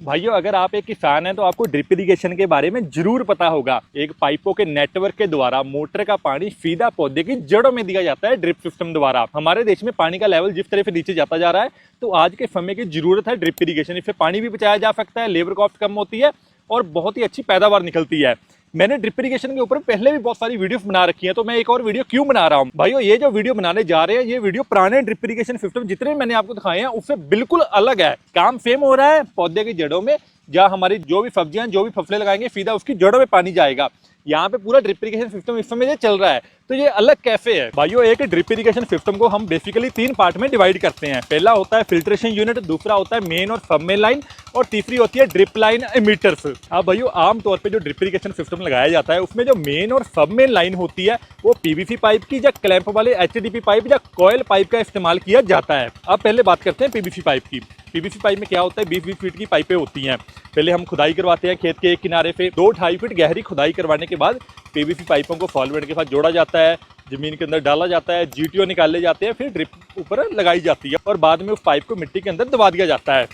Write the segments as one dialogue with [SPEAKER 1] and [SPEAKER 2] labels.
[SPEAKER 1] भाइयों, अगर आप एक किसान हैं तो आपको ड्रिप इरिगेशन के बारे में जरूर पता होगा। एक पाइपों के नेटवर्क के द्वारा मोटर का पानी सीधा पौधे की जड़ों में दिया जाता है ड्रिप सिस्टम द्वारा। हमारे देश में पानी का लेवल जिस तरह से नीचे जाता जा रहा है, तो आज के समय की जरूरत है ड्रिप इरिगेशन। इससे पानी भी बचाया जा सकता है, लेबर कॉस्ट कम होती है और बहुत ही अच्छी पैदावार निकलती है। मैंने ड्रिप इरिगेशन के ऊपर पहले भी बहुत सारी वीडियोस बना रखी हैं, तो मैं एक और वीडियो क्यों बना रहा हूं भाइयों। ये जो वीडियो बनाने जा रहे हैं, ये वीडियो पुराने ड्रिप इरिगेशन सिस्टम जितने मैंने आपको दिखाए हैं उससे बिल्कुल अलग है। काम सेम हो रहा है, पौधे की जड़ों में, जहाँ हमारी जो भी सब्जियां, जो भी फसलें लगाएंगे, सीधा उसकी जड़ों में पानी जाएगा। यहाँ पे पूरा ड्रिप इरिगेशन सिस्टम इस समय ये चल रहा है। तो ये अलग कैसे है भाइयों? एक ड्रिप इरिगेशन सिस्टम को हम बेसिकली 3 पार्ट में डिवाइड करते हैं। पहला होता है फिल्ट्रेशन यूनिट, दूसरा होता है मेन और सब मेन लाइन, और तीसरी होती है ड्रिप लाइन एमीटर्स। अब भाइयों, आमतौर पे जो ड्रिप इरिगेशन सिस्टम लगाया जाता है उसमें जो मेन और सब मेन लाइन होती है वो पीवीसी पाइप की या क्लैंप वाले एचडीपी पाइप या कॉयल पाइप का इस्तेमाल किया जाता है। अब पहले बात करते हैं पीवीसी पाइप की। पीवीसी पाइप में क्या होता है, 20-20 फीट की पाइपें होती हैं। पहले हम खुदाई करवाते हैं खेत के एक किनारे पे, 2-2.5 फीट गहरी खुदाई करवाने के बाद पीवीसी पाइपों को सॉल्वेंट के साथ जोड़ा जाता है, जमीन के अंदर डाला जाता है, जीटीओ निकाले जाते हैं, फिर ड्रिप ऊपर लगाई जाती है और बाद में उस पाइप को मिट्टी के अंदर दबा दिया जाता है।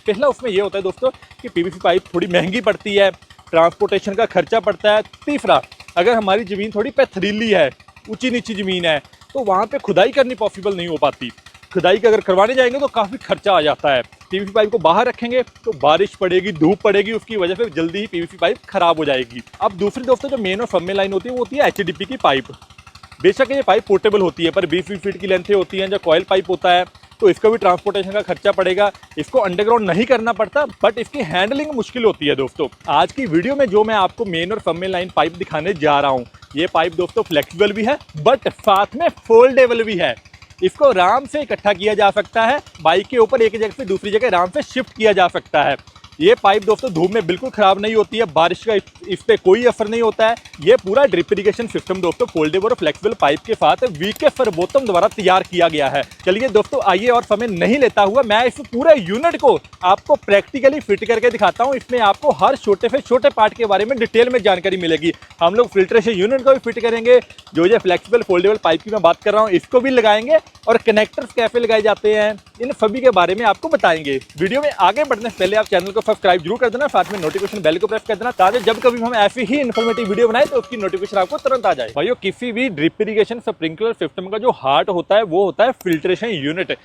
[SPEAKER 1] पहला उसमें यह होता है दोस्तों कि पीवीसी पाइप थोड़ी महंगी पड़ती है, ट्रांसपोर्टेशन का खर्चा पड़ता है। तीसरा, अगर हमारी ज़मीन थोड़ी पथरीली है, ऊंची नीची ज़मीन है, तो वहाँ पे खुदाई करनी पॉसिबल नहीं हो पाती। खुदाई का अगर करवाने जाएंगे तो काफ़ी खर्चा आ जाता है। पीवीसी पाइप को बाहर रखेंगे तो बारिश पड़ेगी, धूप पड़ेगी, उसकी वजह से जल्दी ही पीवीसी पाइप खराब हो जाएगी। अब दूसरी दोस्तों जो मेन और सब में लाइन होती है वो होती है एचडीपी की पाइप। बेशक ये पाइप पोर्टेबल होती है, पर 20-20 फीट की लेंथ होती है। जो कॉयल पाइप होता है तो इसका भी ट्रांसपोर्टेशन का खर्चा पड़ेगा। इसको अंडरग्राउंड नहीं करना पड़ता, बट इसकी हैंडलिंग मुश्किल होती है। दोस्तों, आज की वीडियो में जो मैं आपको मेन और सब में लाइन पाइप दिखाने जा रहा हूँ, ये पाइप दोस्तों फ्लेक्सिबल भी है बट साथ में फोल्डेबल भी है। इसको आराम से इकट्ठा किया जा सकता है, बाइक के ऊपर एक जगह से दूसरी जगह आराम से शिफ्ट किया जा सकता है। ये पाइप दोस्तों धूप में बिल्कुल खराब नहीं होती है, बारिश का इस पे कोई असर नहीं होता है। ये पूरा ड्रिप इरिगेशन सिस्टम दोस्तों फोल्डेबल और फ्लेक्सिबल पाइप के साथ वीके फरबोतम द्वारा तैयार किया गया है। चलिए दोस्तों, आइए और समय नहीं लेता हुआ मैं इस पूरे यूनिट को आपको प्रैक्टिकली फिट करके दिखाता हूँ। इसमें आपको हर छोटे से छोटे पार्ट के बारे में डिटेल में जानकारी मिलेगी। हम लोग फिल्ट्रेशन यूनिट को भी फिट करेंगे, जो ये फ्लेक्सिबल फोल्डेबल पाइप की मैं बात कर रहा हूँ इसको भी लगाएंगे, और कनेक्टर्स कैसे लगाए जाते हैं इन सभी के बारे में आपको बताएंगे। वीडियो में आगे बढ़ने से पहले आप चैनल को सब्सक्राइब जरूर कर देना, साथ में नोटिफिकेशन बेल को प्रेस कर देना, ताकि जब कभी हम ऐसी ही इन्फॉर्मेटिव वीडियो बनाए तो उसकी नोटिफिकेशन आपको तुरंत आ जाए। भाइयों, किसी भी ड्रिप इरिगेशन स्प्रिंकलर सिस्टम का जो हार्ट होता है वो होता है फिल्ट्रेशन यूनिट।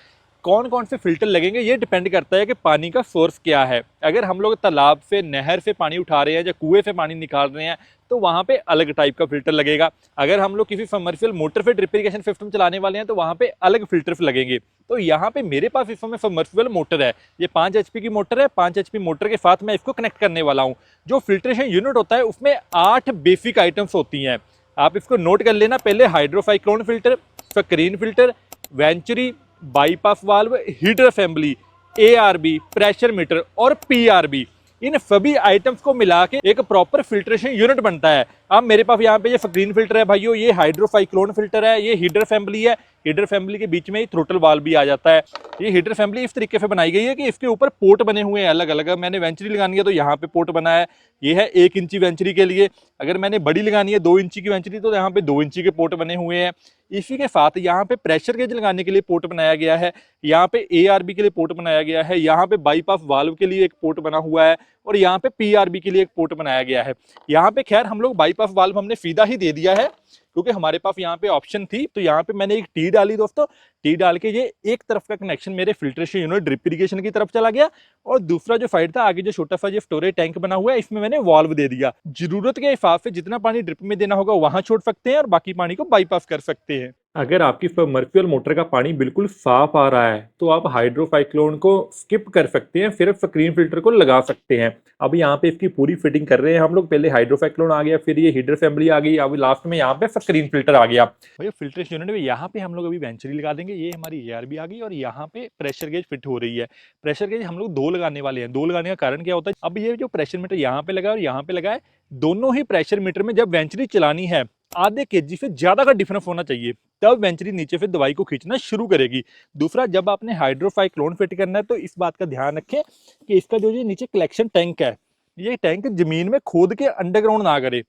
[SPEAKER 1] कौन कौन से फिल्टर लगेंगे ये डिपेंड करता है कि पानी का सोर्स क्या है। अगर हम लोग तालाब से, नहर से पानी उठा रहे हैं या कुएं से पानी निकाल रहे हैं तो वहाँ पे अलग टाइप का फिल्टर लगेगा। अगर हम लोग किसी सबमर्सिबल मोटर से ड्रिप इरिगेशन सिस्टम चलाने वाले हैं तो वहाँ पे अलग फिल्टर्स लगेंगे। तो यहाँ पे मेरे पास इस समय सबमर्सिबल मोटर है, ये 5 HP की मोटर है। 5 HP मोटर के साथ मैं इसको कनेक्ट करने वाला हूँ। जो फिल्ट्रेशन यूनिट होता है उसमें 8 बेसिक आइटम्स होती हैं, आप इसको नोट कर लेना। पहले hydrocyclone filter, screen filter, venturi, bypass valve, heater assembly, ARB, pressure meter और PRB, इन सभी आइटम्स को मिला के एक प्रॉपर फिल्ट्रेशन यूनिट बनता है। अब मेरे पास यहाँ पे ये स्क्रीन फिल्टर है भाइयों, ये हाइड्रोसाइक्लोन फिल्टर है, ये हीटर असेंबली है। हीटर असेंबली के बीच में ही थ्रोटल वाल्व भी आ जाता है। ये हीटर असेंबली इस तरीके से बनाई गई है कि इसके ऊपर पोर्ट बने हुए हैं अलग अलग। मैंने वेंचुरी लगानी है तो यहाँ पे पोर्ट बना है, ये है 1 इंची वेंचुरी के लिए। अगर मैंने बड़ी लगानी है 2 इंची की वेंचुरी तो यहाँ पे 2 इंची के पोर्ट बने हुए हैं। इसी के साथ यहाँ पे प्रेशर गेज लगाने के लिए पोर्ट बनाया गया है, यहाँ पे ARB के लिए पोर्ट बनाया गया है, यहाँ पे बाईपास वाल्व के लिए एक पोर्ट बना हुआ है और यहाँ पे PRB के लिए एक पोर्ट बनाया गया है। यहाँ पे खैर हम लोग बाईपास वाल्व हमने सीधा ही दे दिया है क्योंकि हमारे पास यहाँ पे ऑप्शन थी। तो यहाँ पे मैंने एक टी डाली दोस्तों, टी डाल के ये एक तरफ का कनेक्शन मेरे फिल्ट्रेशन यूनिट ड्रिप इरिगेशन की तरफ चला गया, और दूसरा जो साइड था आगे जो छोटा सा जो स्टोरेज टैंक बना हुआ है इसमें मैंने वाल्व दे दिया। जरूरत के हिसाब से जितना पानी ड्रिप में देना होगा वहां छोड़ सकते हैं और बाकी पानी को बाईपास कर सकते हैं। अगर आपकी सबमर्सिबल मोटर का पानी बिल्कुल साफ आ रहा है तो आप हाइड्रोसाइक्लोन को स्किप कर सकते हैं, सिर्फ स्क्रीन फिल्टर को लगा सकते हैं। अब यहाँ पे इसकी पूरी फिटिंग कर रहे हैं हम लोग। पहले हाइड्रोसाइक्लोन आ गया, फिर ये हीटर असेंबली आ गई, अब लास्ट में यहाँ पे स्क्रीन फिल्टर आ गया। भैया फिल्ट्रेशन यूनिट में यहाँ पे हम लोग अभी वेंचुरी लगा देंगे, ये हमारी ARB आ गई और यहाँ पे प्रेशर गेज फिट हो रही है। प्रेशर गेज हम लोग 2 लगाने वाले हैं। 2 लगाने का कारण क्या होता है, अब ये जो प्रेशर मीटर यहाँ पे लगा है और यहाँ पे लगा है, दोनों ही प्रेशर मीटर में जब वेंचुरी चलानी है आधे kg से ज्यादा का डिफरेंस होना चाहिए, तब वेंचुरी नीचे से दवाई को खींचना शुरू करेगी। दूसरा, जब आपने हाइड्रोसाइक्लोन फिट करना है तो इस बात का ध्यान रखें कि इसका जो ये नीचे कलेक्शन टैंक है, ये टैंक जमीन में खोद के अंडरग्राउंड ना करे,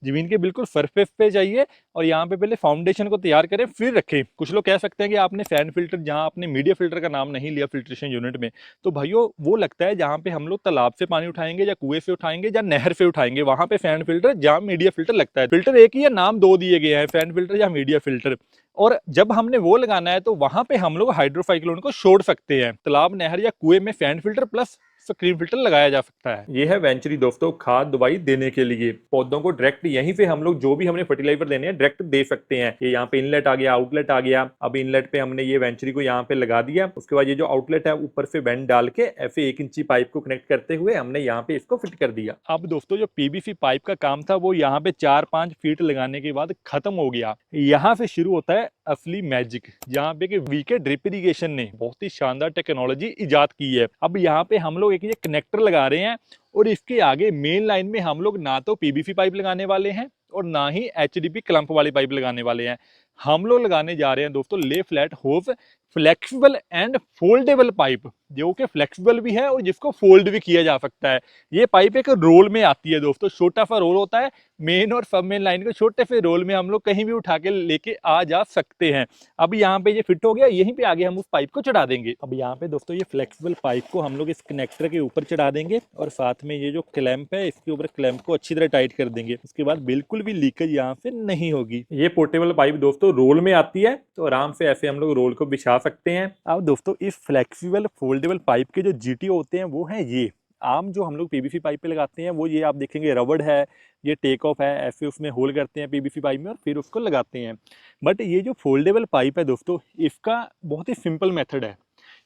[SPEAKER 1] जमीन के बिल्कुल सरफेस पे चाहिए और यहाँ पे पहले फाउंडेशन को तैयार करें फिर रखें। कुछ लोग कह सकते हैं कि आपने फैन फिल्टर, जहाँ आपने मीडिया फिल्टर का नाम नहीं लिया फिल्ट्रेशन यूनिट में, तो भाइयों वो लगता है जहाँ पे हम लोग तालाब से पानी उठाएंगे या कुएं से उठाएंगे या नहर से उठाएंगे, वहां पे फैन फिल्टर, जहाँ मीडिया फिल्टर लगता है। फिल्टर एक ही है, नाम दो दिए गए हैं, फैन फिल्टर या मीडिया फिल्टर। और जब हमने वो लगाना है तो वहां पे हम लोग हाइड्रोसाइक्लोन को छोड़ सकते हैं। तालाब, नहर या कुएं में fan filter plus screen filter लगाया जा सकता है। ये है वेंचुरी दोस्तों, खाद दवाई देने के लिए पौधों को डायरेक्ट यहीं से हम लोग जो भी हमने फर्टिलाइजर देने हैं डायरेक्ट दे सकते हैं। ये यहाँ पे इनलेट आ गया, आउटलेट आ गया। अब इनलेट पे हमने ये वेंचुरी को यहाँ पे लगा दिया, उसके बाद ये जो आउटलेट है ऊपर से वेंट डाल के ऐसे 1 इंची पाइप को कनेक्ट करते हुए हमने यहाँ पे इसको फिट कर दिया। अब दोस्तों जो पीवीसी पाइप का काम था वो यहाँ पे 4-5 फीट लगाने के बाद खत्म हो गया। यहाँ से शुरू होता है असली मैजिक, जहाँ पे कि वीके ड्रिप इरिगेशन ने बहुत ही शानदार टेक्नोलॉजी इजाद की है। अब यहाँ पे हम लोग एक ये कनेक्टर लगा रहे हैं और इसके आगे मेन लाइन में हम लोग ना तो पीवीसी पाइप लगाने वाले हैं और ना ही एचडीपी क्लम्प वाली पाइप लगाने वाले हैं। हम लोग लगाने जा रहे हैं दोस्तों ले फ्लैट होस फ्लेक्सिबल एंड फोल्डेबल पाइप, जो कि फ्लेक्सिबल भी है और जिसको फोल्ड भी किया जा सकता है। ये पाइप एक रोल में आती है दोस्तों, छोटा सा रोल होता है, मेन और सब मेन लाइन को छोटे से रोल में हम लोग कहीं भी उठा के लेके आ जा सकते हैं। अब यहाँ पे ये फिट हो गया, यहीं पे आगे हम उस पाइप को चढ़ा देंगे। अब यहाँ पे दोस्तों ये फ्लेक्सिबल पाइप को हम लोग इस कनेक्टर के ऊपर चढ़ा देंगे और साथ में ये जो क्लैंप है इसके ऊपर क्लैंप को अच्छी तरह टाइट कर देंगे। उसके बाद बिल्कुल भी लीकेज यहाँ से नहीं होगी। ये पोर्टेबल पाइप दोस्तों रोल में आती है, तो आराम से ऐसे हम लोग रोल को बिछा सकते हैं। अब दोस्तों इस फ्लेक्सिबल फोल्डेबल पाइप के जो जीटीओ होते हैं वो हैं ये। आम जो हम लोग पीवीसी पाइप पे लगाते हैं वो ये आप देखेंगे रबड़ है, ये टेक ऑफ है, ऐसे उसमें होल करते हैं पीवीसी पाइप में और फिर उसको लगाते हैं। बट ये जो फोल्डेबल पाइप है दोस्तों, इसका बहुत ही सिंपल मेथड है।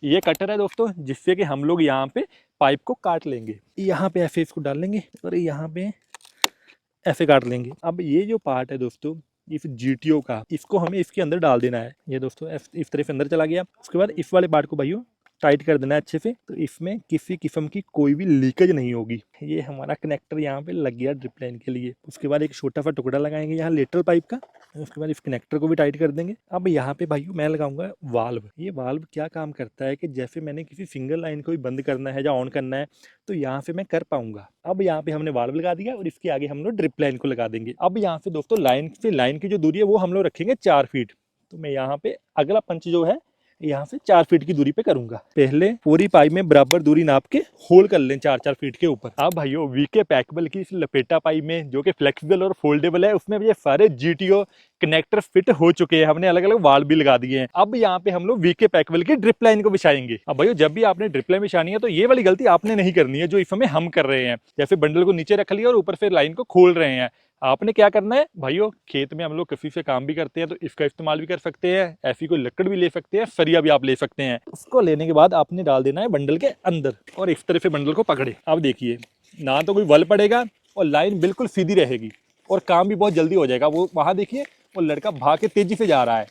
[SPEAKER 1] ये कटर है दोस्तों, जिससे कि हम लोग यहाँ पे पाइप को काट लेंगे, यहाँ पे ऐसे इसको डाल लेंगे और यहाँ पे ऐसे काट लेंगे। अब ये जो पार्ट है दोस्तों इस जीटीओ का, इसको हमें इसके अंदर डाल देना है। ये दोस्तों इस तरह से अंदर चला गया। उसके बाद इस वाले पार्ट को भाइयों टाइट कर देना है अच्छे से, तो इसमें किसी किस्म की कोई भी लीकेज नहीं होगी। ये हमारा कनेक्टर यहाँ पे लग गया ड्रिप लाइन के लिए। उसके बाद एक छोटा सा टुकड़ा लगाएंगे यहाँ लेटरल पाइप का, उसके बाद इस कनेक्टर को भी टाइट कर देंगे। अब यहाँ पे भाइयों मैं लगाऊंगा वाल्व। ये वाल्व क्या काम करता है कि जैसे मैंने किसी सिंगल लाइन को भी बंद करना है या ऑन करना है तो यहाँ से मैं कर पाऊंगा। अब यहाँ पे हमने वाल्व लगा दिया और इसके आगे हम लोग ड्रिप लाइन को लगा देंगे। अब यहाँ से दोस्तों लाइन से लाइन की जो दूरी है वो हम लोग रखेंगे 4 फीट। तो मैं यहाँ पे अगला पंच जो है यहाँ से 4 फीट की दूरी पे करूंगा। पहले पूरी पाइप में बराबर दूरी नाप के होल कर लें 4-4 फीट के ऊपर। अब भाइयों वीके पैकेबल की इस लपेटा पाइप में जो कि फ्लेक्सिबल और फोल्डेबल है, उसमें ये सारे जीटीओ कनेक्टर फिट हो चुके हैं। हमने अलग अलग वाल्व भी लगा दिए हैं। अब यहाँ पे हम लोग वीके पैकेबल की ड्रिप लाइन को बिछाएंगे। अब भाइयों जब भी आपने ड्रिप लाइन बिछानी है तो ये वाली गलती आपने नहीं करनी है जो इस समय हम कर रहे हैं। जैसे बंडल को नीचे रख लिया और ऊपर से लाइन को खोल रहे हैं। आपने क्या करना है भाइयों, खेत में हम लोग किसी से काम भी करते हैं तो इसका इस्तेमाल भी कर सकते हैं, ऐसी कोई लकड़ भी ले सकते हैं, सरिया भी आप ले सकते हैं। उसको लेने के बाद आपने डाल देना है बंडल के अंदर और इस तरह से बंडल को पकड़े। अब देखिए ना तो कोई वल पड़ेगा और लाइन बिल्कुल सीधी रहेगी और काम भी बहुत जल्दी हो जाएगा। वो वहां देखिए वो लड़का भाग के तेजी से जा रहा है।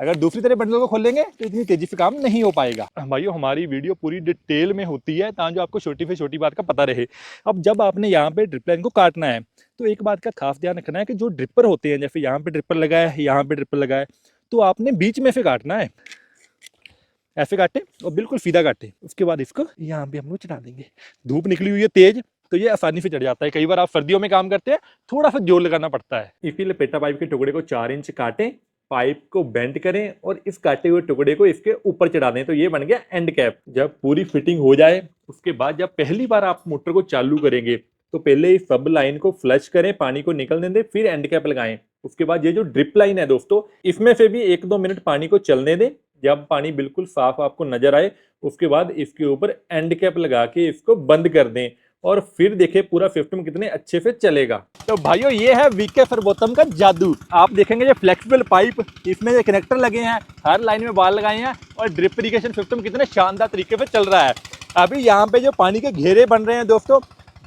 [SPEAKER 1] अगर दूसरी तरह बंडल को खोलेंगे तो इतनी तेजी से काम नहीं हो पाएगा। भाइयों हमारी वीडियो पूरी डिटेल में होती है ताकि आपको छोटी से छोटी बात का पता रहे। अब जब आपने यहाँ पे ड्रिप लाइन को काटना है तो एक बात का खास ध्यान रखना है कि जो ड्रिपर होते हैं, जैसे यहाँ पे ड्रिपर लगा है, यहाँ पे ड्रिपर लगा है, तो आपने बीच में से काटना है। ऐसे काटे और बिल्कुल सीधा काटे। उसके बाद इसको यहाँ पे हम लोग चढ़ा देंगे। धूप निकली हुई है तेज तो ये आसानी से चढ़ जाता है। कई बार आप सर्दियों में काम करते हैं, थोड़ा सा जोर लगाना पड़ता है। इसी लपेटा पाइप के टुकड़े को 4 इंच काटें, पाइप को बेंड करें और इस काटे हुए टुकड़े को इसके ऊपर चढ़ा दें। तो ये बन गया एंड कैप। जब पूरी फिटिंग हो जाए उसके बाद जब पहली बार आप मोटर को चालू करेंगे तो पहले इस सब लाइन को फ्लश करें, पानी को निकलने दें, फिर एंड कैप लगाएं। उसके बाद ये जो ड्रिप लाइन है दोस्तों, इसमें से भी 1-2 मिनट पानी को चलने दें। जब पानी बिल्कुल साफ आपको नजर आए उसके बाद इसके ऊपर एंड कैप लगा के इसको बंद कर दें और फिर देखिए पूरा सिस्टम कितने अच्छे से चलेगा। तो भाइयों ये है वीके सर्वोत्तम का जादू। आप देखेंगे ये फ्लेक्सिबल पाइप, इसमें ये कनेक्टर लगे हैं, हर लाइन में बाल लगाए हैं और ड्रिप इरिगेशन सिस्टम कितने शानदार तरीके से चल रहा है। अभी यहाँ पे जो पानी के घेरे बन रहे हैं दोस्तों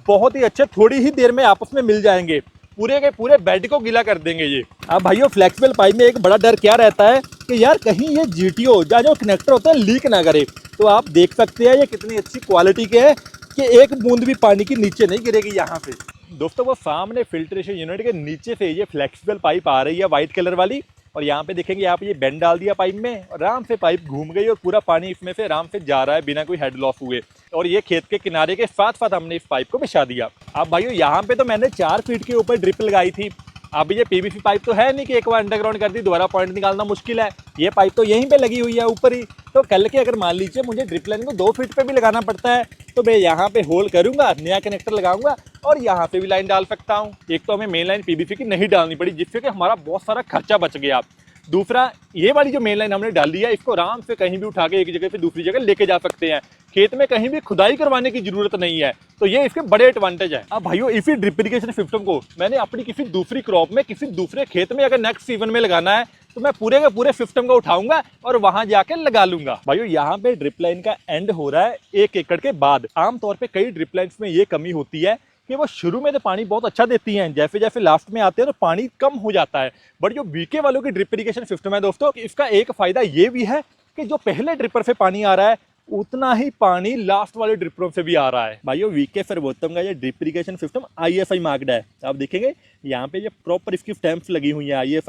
[SPEAKER 1] बहुत ही अच्छे, थोड़ी ही देर में आपस में मिल जाएंगे, पूरे के पूरे बेड को गीला कर देंगे ये। अब भाइयों फ्लेक्सिबल पाइप में एक बड़ा डर क्या रहता है कि यार कहीं ये जीटीओ या जो कनेक्टर होता है लीक ना करे। तो आप देख सकते हैं ये कितनी अच्छी क्वालिटी के है कि एक बूंद भी पानी की नीचे नहीं गिरेगी यहाँ पे। दोस्तों वो सामने फिल्ट्रेशन यूनिट के नीचे से ये फ्लेक्सिबल पाइप आ रही है व्हाइट कलर वाली और यहाँ पे देखेंगे आप ये बेंड डाल दिया पाइप में, आराम से पाइप घूम गई और पूरा पानी इसमें से आराम से जा रहा है बिना कोई हेड लॉस हुए। और ये खेत के किनारे के साथ साथ हमने इस पाइप को बिछा दिया। अब भाइयों यहाँ पे तो मैंने 4 फीट के ऊपर ड्रिप लगाई थी। अब ये पीवीसी पाइप तो है नहीं कि एक बार अंडरग्राउंड कर दी दोबारा पॉइंट निकालना मुश्किल है, ये पाइप तो यहीं पे लगी हुई है ऊपर ही। तो कल के अगर मान लीजिए मुझे ड्रिप लाइन को 2 फीट पे भी लगाना पड़ता है तो मैं यहाँ पे होल करूंगा, नया कनेक्टर लगाऊंगा और यहाँ पे भी लाइन डाल सकता हूँ। एक तो हमें मेन लाइन पीवीसी की नहीं डालनी पड़ी जिससे कि हमारा बहुत सारा खर्चा बच गया। दूसरा, ये वाली जो मेन लाइन हमने डाल दी है इसको आराम से कहीं भी उठा के एक जगह से दूसरी जगह लेके जा सकते हैं। खेत में कहीं भी खुदाई करवाने की जरूरत नहीं है, तो ये इसके बड़े एडवांटेज है। अब भाइयों इसी ड्रिप इरिगेशन सिस्टम को मैंने अपनी किसी दूसरी क्रॉप में, किसी दूसरे खेत में अगर नेक्स्ट सीजन में लगाना है तो मैं पूरे के पूरे सिस्टम को उठाऊंगा और वहां जाके लगा लूंगा। भाइयों यहाँ पे ड्रिप लाइन का एंड हो रहा है 1 एकड़ के बाद। आमतौर पर कई ड्रिप लाइन्स में ये कमी होती है कि वो शुरू में तो पानी बहुत अच्छा देती हैं, जैसे जैसे लास्ट में आते हैं तो पानी कम हो जाता है। बट जो वीके वालों की ड्रिप इरिगेशन सिस्टम है दोस्तों, इसका एक फायदा ये भी है कि जो पहले ड्रिपर से पानी आ रहा है उतना ही पानी लास्ट वाले ड्रिपरों से भी आ रहा है। भाइयों वीके सर्वोत्तम का ये drip irrigation system IFI marked है। आप देखेंगे यहाँ पे ये प्रॉपर इसकी स्टैंप्स लगी हुई है, IF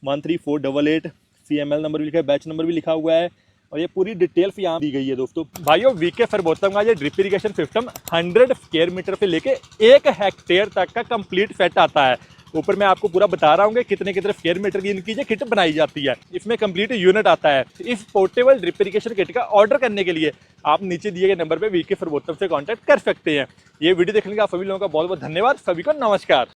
[SPEAKER 1] 13488, CML नंबर भी लिखा है, बैच नंबर भी लिखा हुआ है और ये पूरी डिटेल्स यहाँ दी गई है दोस्तों। भाइयों वीके सर्वोत्तम का ये drip irrigation system 100 square meter से लेके 1 हेक्टेयर तक का कंप्लीट सेट आता है। ऊपर मैं आपको पूरा बता रहा हूँ कि कितने कितने स्क्वायर मीटर की इनकी किट बनाई जाती है। इसमें कंप्लीट यूनिट आता है। इस पोर्टेबल ड्रिप इरिगेशन किट का ऑर्डर करने के लिए आप नीचे दिए गए नंबर पे वीके सर्वोत्तम से कांटेक्ट कर सकते हैं। ये वीडियो देखने का आप सभी लोगों का बहुत बहुत धन्यवाद। सभी को नमस्कार।